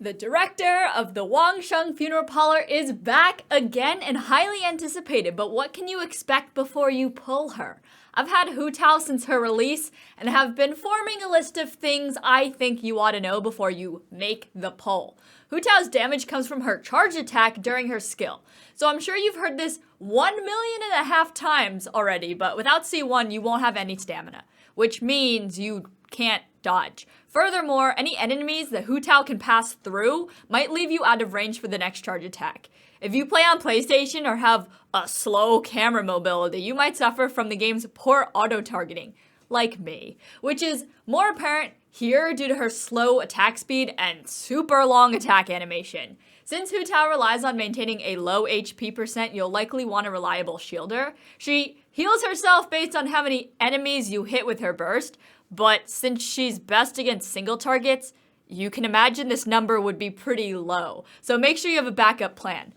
The director of the Wangsheng Funeral Parlor is back again and highly anticipated, but what can you expect before you pull her? I've had Hu Tao since her release and have been forming a list of things I think you ought to know before you make the pull. Hu Tao's damage comes from her charge attack during her skill. So I'm sure you've heard this 1.5 million times already, but without C1 you won't have any stamina, which means you can't dodge. Furthermore, any enemies that Hu Tao can pass through might leave you out of range for the next charge attack. If you play on PlayStation or have a slow camera mobility, you might suffer from the game's poor auto-targeting, like me, which is more apparent here due to her slow attack speed and super long attack animation. Since Hu Tao relies on maintaining a low HP percent, you'll likely want a reliable shielder. She heals herself based on how many enemies you hit with her burst, but since she's best against single targets, you can imagine this number would be pretty low. So make sure you have a backup plan.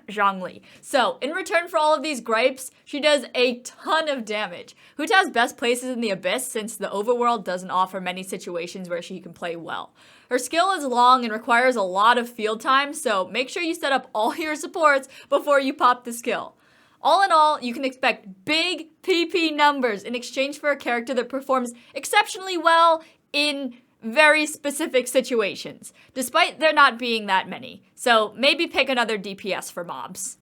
Zhongli. So, in return for all of these gripes, she does a ton of damage. Hu Tao's best place is in the Abyss since the overworld doesn't offer many situations where she can play well. Her skill is long and requires a lot of field time, so make sure you set up all your supports before you pop the skill. All in all, you can expect big PP numbers in exchange for a character that performs exceptionally well in very specific situations, despite there not being that many. So maybe pick another DPS for mobs.